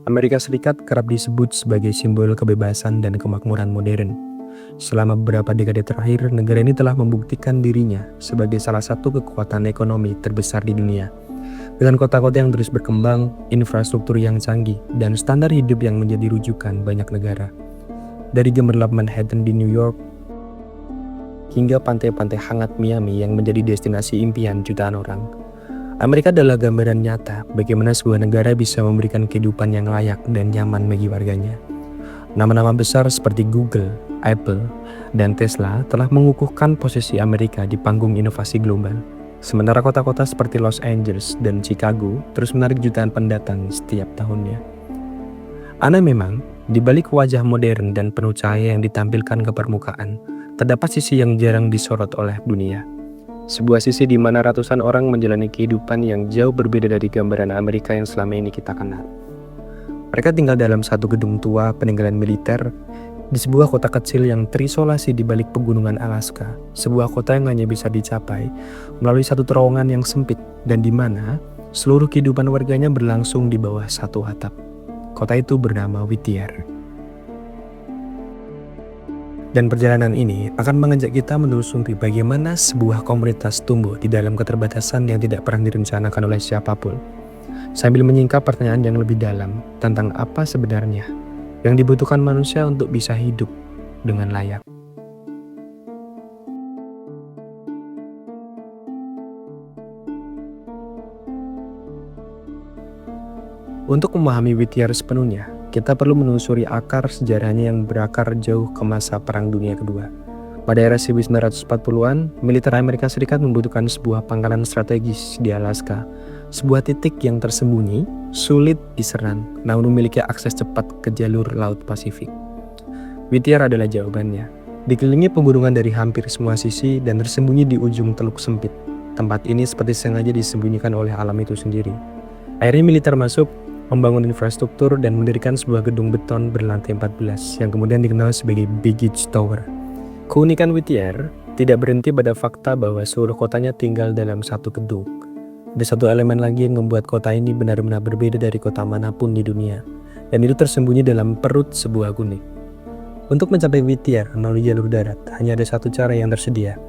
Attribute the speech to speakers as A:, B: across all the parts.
A: Amerika Serikat kerap disebut sebagai simbol kebebasan dan kemakmuran modern. Selama beberapa dekade terakhir, negara ini telah membuktikan dirinya sebagai salah satu kekuatan ekonomi terbesar di dunia. Dengan kota-kota yang terus berkembang, infrastruktur yang canggih, dan standar hidup yang menjadi rujukan banyak negara. Dari gemerlap Manhattan di New York, hingga pantai-pantai hangat Miami yang menjadi destinasi impian jutaan orang. Amerika adalah gambaran nyata bagaimana sebuah negara bisa memberikan kehidupan yang layak dan nyaman bagi warganya. Nama-nama besar seperti Google, Apple, dan Tesla telah mengukuhkan posisi Amerika di panggung inovasi global. Sementara kota-kota seperti Los Angeles dan Chicago terus menarik jutaan pendatang setiap tahunnya. Aneh memang, di balik wajah modern dan penuh cahaya yang ditampilkan ke permukaan, terdapat sisi yang jarang disorot oleh dunia. Sebuah sisi di mana ratusan orang menjalani kehidupan yang jauh berbeda dari gambaran Amerika yang selama ini kita kenal. Mereka tinggal dalam satu gedung tua peninggalan militer di sebuah kota kecil yang terisolasi di balik pegunungan Alaska, sebuah kota yang hanya bisa dicapai melalui satu terowongan yang sempit dan di mana seluruh kehidupan warganya berlangsung di bawah satu atap. Kota itu bernama Whittier. Dan perjalanan ini akan mengajak kita menelusuri bagaimana sebuah komunitas tumbuh di dalam keterbatasan yang tidak pernah direncanakan oleh siapapun. Sambil menyingkap pertanyaan yang lebih dalam tentang apa sebenarnya yang dibutuhkan manusia untuk bisa hidup dengan layak. Untuk memahami Whittier sepenuhnya, kita perlu menelusuri akar sejarahnya yang berakar jauh ke masa Perang Dunia Kedua. Pada era 1940-an, militer Amerika Serikat membutuhkan sebuah pangkalan strategis di Alaska, sebuah titik yang tersembunyi, sulit diserang, namun memiliki akses cepat ke jalur Laut Pasifik. Whittier adalah jawabannya. Dikelilingi pegunungan dari hampir semua sisi dan tersembunyi di ujung teluk sempit. Tempat ini seperti sengaja disembunyikan oleh alam itu sendiri. Akhirnya militer masuk, membangun infrastruktur dan mendirikan sebuah gedung beton berlantai 14 yang kemudian dikenal sebagai Baggage Tower. Keunikan Whittier tidak berhenti pada fakta bahwa seluruh kotanya tinggal dalam satu gedung. Ada satu elemen lagi yang membuat kota ini benar-benar berbeda dari kota manapun di dunia, dan itu tersembunyi dalam perut sebuah gunung. Untuk mencapai Whittier melalui jalur darat, hanya ada satu cara yang tersedia,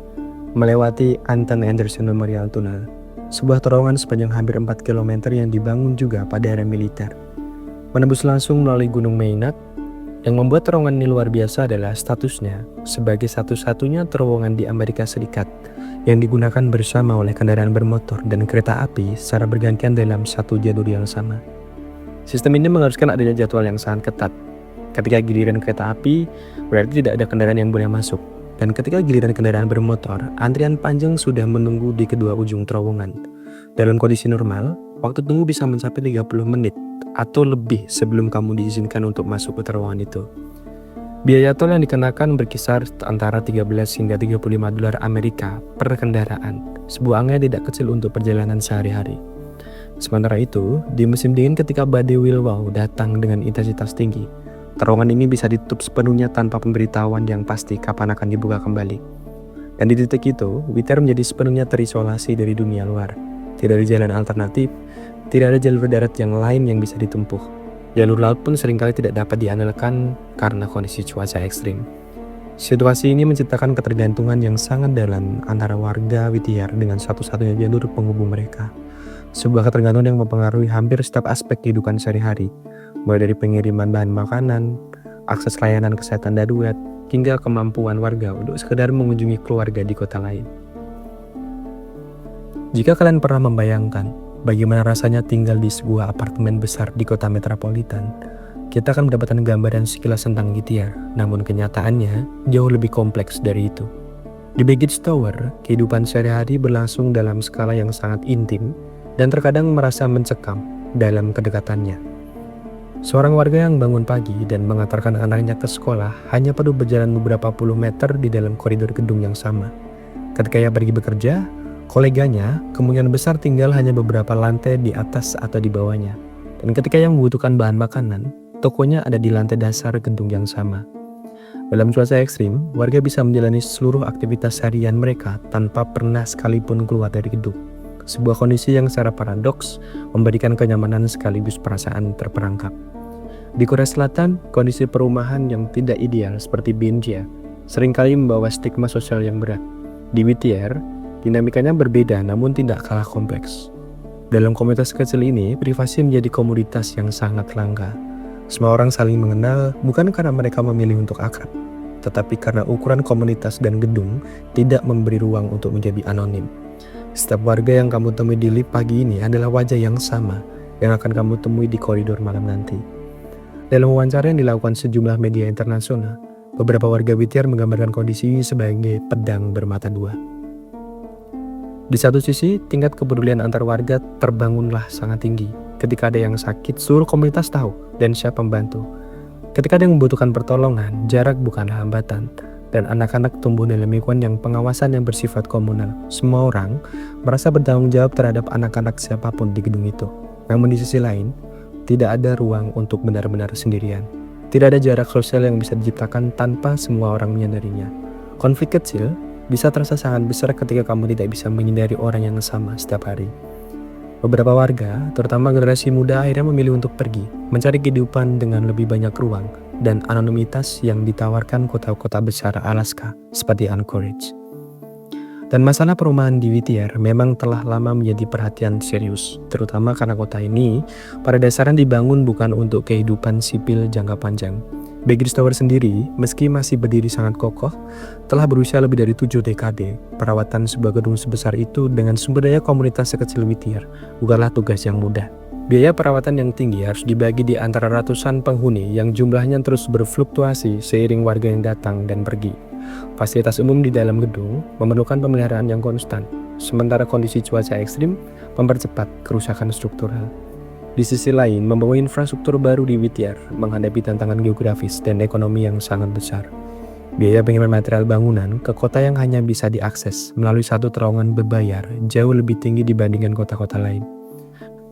A: melewati Anton Anderson Memorial Tunnel, sebuah terowongan sepanjang hampir 4 km yang dibangun juga pada era militer. Menembus langsung melalui Gunung Maynard, yang membuat terowongan ini luar biasa adalah statusnya sebagai satu-satunya terowongan di Amerika Serikat yang digunakan bersama oleh kendaraan bermotor dan kereta api secara bergantian dalam satu jalur yang sama. Sistem ini mengharuskan adanya jadwal yang sangat ketat. Ketika giliran kereta api, berarti tidak ada kendaraan yang boleh masuk. Dan ketika giliran kendaraan bermotor, antrian panjang sudah menunggu di kedua ujung terowongan. Dalam kondisi normal, waktu tunggu bisa mencapai 30 menit atau lebih sebelum kamu diizinkan untuk masuk ke terowongan itu. Biaya tol yang dikenakan berkisar antara 13 hingga 35 dolar Amerika per kendaraan, sebuah angka tidak kecil untuk perjalanan sehari-hari. Sementara itu, di musim dingin ketika badai Wilwau datang dengan intensitas tinggi, terowongan ini bisa ditutup sepenuhnya tanpa pemberitahuan yang pasti kapan akan dibuka kembali. Dan di titik itu, Whittier menjadi sepenuhnya terisolasi dari dunia luar. Tidak ada jalan alternatif, tidak ada jalur darat yang lain yang bisa ditempuh. Jalur laut pun seringkali tidak dapat diandalkan karena kondisi cuaca ekstrim. Situasi ini menciptakan ketergantungan yang sangat dalam antara warga Whittier dengan satu-satunya jalur penghubung mereka. Sebuah ketergantungan yang mempengaruhi hampir setiap aspek kehidupan sehari-hari, mulai dari pengiriman bahan makanan, akses layanan kesehatan darurat, hingga kemampuan warga untuk sekedar mengunjungi keluarga di kota lain. Jika kalian pernah membayangkan bagaimana rasanya tinggal di sebuah apartemen besar di kota metropolitan, kita akan mendapatkan gambaran sekilas tentang Whittier, namun kenyataannya jauh lebih kompleks dari itu. Di Baggage Tower, kehidupan sehari-hari berlangsung dalam skala yang sangat intim dan terkadang merasa mencekam dalam kedekatannya. Seorang warga yang bangun pagi dan mengantarkan anaknya ke sekolah hanya perlu berjalan beberapa puluh meter di dalam koridor gedung yang sama. Ketika ia pergi bekerja, koleganya kemungkinan besar tinggal hanya beberapa lantai di atas atau di bawahnya. Dan ketika ia membutuhkan bahan makanan, tokonya ada di lantai dasar gedung yang sama. Dalam cuaca ekstrim, warga bisa menjalani seluruh aktivitas harian mereka tanpa pernah sekalipun keluar dari gedung. Sebuah kondisi yang secara paradoks memberikan kenyamanan sekaligus perasaan terperangkap. Di Korea Selatan, kondisi perumahan yang tidak ideal seperti Binjia seringkali membawa stigma sosial yang berat. Di Whittier, dinamikanya berbeda namun tidak kalah kompleks. Dalam komunitas kecil ini, privasi menjadi komoditas yang sangat langka. Semua orang saling mengenal bukan karena mereka memilih untuk akrab, tetapi karena ukuran komunitas dan gedung tidak memberi ruang untuk menjadi anonim. Setiap warga yang kamu temui di lift pagi ini adalah wajah yang sama yang akan kamu temui di koridor malam nanti. Dalam wawancara yang dilakukan sejumlah media internasional, beberapa warga Whittier menggambarkan kondisi ini sebagai pedang bermata dua. Di satu sisi, tingkat kepedulian antar warga terbangunlah sangat tinggi. Ketika ada yang sakit, seluruh komunitas tahu dan siap membantu. Ketika ada yang membutuhkan pertolongan, jarak bukanlah hambatan, dan anak-anak tumbuh dalam lingkungan yang pengawasan yang bersifat komunal. Semua orang merasa bertanggung jawab terhadap anak-anak siapapun di gedung itu. Namun di sisi lain, tidak ada ruang untuk benar-benar sendirian. Tidak ada jarak sosial yang bisa diciptakan tanpa semua orang menyadarinya. Konflik kecil bisa terasa sangat besar ketika kamu tidak bisa menghindari orang yang sama setiap hari. Beberapa warga, terutama generasi muda, akhirnya memilih untuk pergi, mencari kehidupan dengan lebih banyak ruang dan anonimitas yang ditawarkan kota-kota besar Alaska seperti Anchorage. Dan masalah perumahan di Whittier memang telah lama menjadi perhatian serius, terutama karena kota ini pada dasarnya dibangun bukan untuk kehidupan sipil jangka panjang. Beggs Tower sendiri, meski masih berdiri sangat kokoh, telah berusia lebih dari 7 dekade. Perawatan sebuah gedung sebesar itu dengan sumber daya komunitas sekecil Whittier bukanlah tugas yang mudah. Biaya perawatan yang tinggi harus dibagi di antara ratusan penghuni yang jumlahnya terus berfluktuasi seiring warga yang datang dan pergi. Fasilitas umum di dalam gedung memerlukan pemeliharaan yang konstan, sementara kondisi cuaca ekstrim mempercepat kerusakan struktural. Di sisi lain, membangun infrastruktur baru di Whittier menghadapi tantangan geografis dan ekonomi yang sangat besar. Biaya pengiriman material bangunan ke kota yang hanya bisa diakses melalui satu terowongan berbayar jauh lebih tinggi dibandingkan kota-kota lain.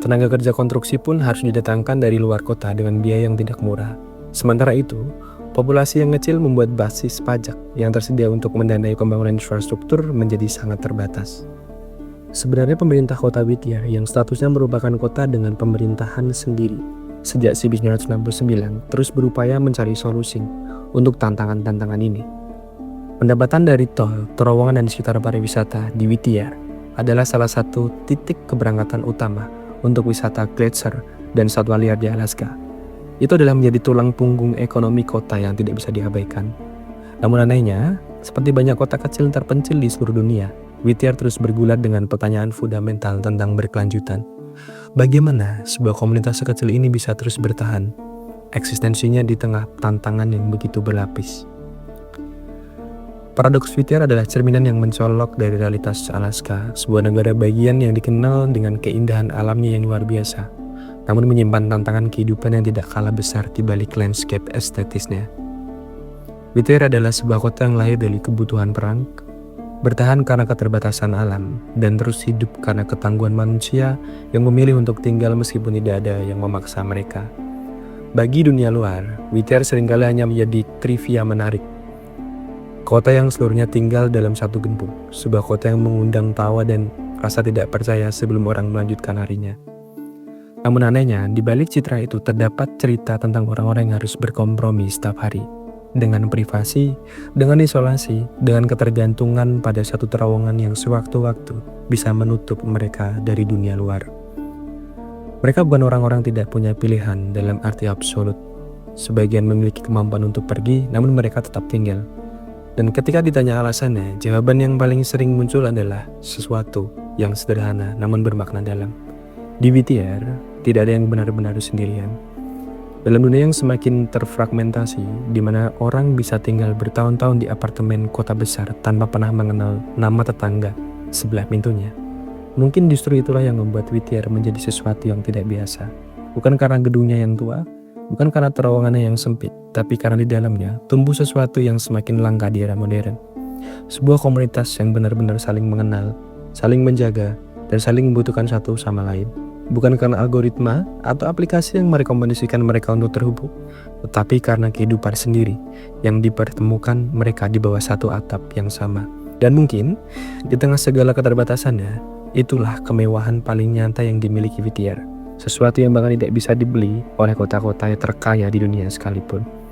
A: Tenaga kerja konstruksi pun harus didatangkan dari luar kota dengan biaya yang tidak murah. Sementara itu, populasi yang kecil membuat basis pajak yang tersedia untuk mendanai pembangunan infrastruktur menjadi sangat terbatas. Sebenarnya pemerintah kota Whittier yang statusnya merupakan kota dengan pemerintahan sendiri sejak 1969 terus berupaya mencari solusi untuk tantangan-tantangan ini. Pendapatan dari tol, terowongan dan sekitar pariwisata di Whittier adalah salah satu titik keberangkatan utama untuk wisata glacier dan satwa liar di Alaska. Itu adalah menjadi tulang punggung ekonomi kota yang tidak bisa diabaikan. Namun anehnya, seperti banyak kota kecil terpencil di seluruh dunia, Whittier terus bergulat dengan pertanyaan fundamental tentang berkelanjutan. Bagaimana sebuah komunitas sekecil ini bisa terus bertahan, eksistensinya di tengah tantangan yang begitu berlapis? Paradoks Whittier adalah cerminan yang mencolok dari realitas Alaska, sebuah negara bagian yang dikenal dengan keindahan alamnya yang luar biasa, namun menyimpan tantangan kehidupan yang tidak kalah besar di balik landscape estetisnya. Whittier adalah sebuah kota yang lahir dari kebutuhan perang, bertahan karena keterbatasan alam, dan terus hidup karena ketangguhan manusia yang memilih untuk tinggal meskipun tidak ada yang memaksa mereka. Bagi dunia luar, Whittier seringkali hanya menjadi trivia menarik. Kota yang seluruhnya tinggal dalam satu gembung, sebuah kota yang mengundang tawa dan rasa tidak percaya sebelum orang melanjutkan harinya. Namun anehnya, di balik citra itu terdapat cerita tentang orang-orang yang harus berkompromi setiap hari. Dengan privasi, dengan isolasi, dengan ketergantungan pada satu terowongan yang sewaktu-waktu bisa menutup mereka dari dunia luar. Mereka bukan orang-orang tidak punya pilihan dalam arti absolut. Sebagian memiliki kemampuan untuk pergi, namun mereka tetap tinggal. Dan ketika ditanya alasannya, jawaban yang paling sering muncul adalah sesuatu yang sederhana namun bermakna dalam. Di Whittier, tidak ada yang benar-benar sendirian. Dalam dunia yang semakin terfragmentasi, di mana orang bisa tinggal bertahun-tahun di apartemen kota besar tanpa pernah mengenal nama tetangga sebelah pintunya, mungkin justru itulah yang membuat Whittier menjadi sesuatu yang tidak biasa. Bukan karena gedungnya yang tua, bukan karena terowongannya yang sempit, tapi karena di dalamnya tumbuh sesuatu yang semakin langka di era modern. Sebuah komunitas yang benar-benar saling mengenal, saling menjaga, dan saling membutuhkan satu sama lain. Bukan karena algoritma atau aplikasi yang merekomendasikan mereka untuk terhubung, tetapi karena kehidupan sendiri yang dipertemukan mereka di bawah satu atap yang sama. Dan mungkin di tengah segala keterbatasannya, itulah kemewahan paling nyata yang dimiliki Whittier. sesuatu yang bahkan tidak bisa dibeli oleh kota-kota yang terkaya di dunia sekalipun.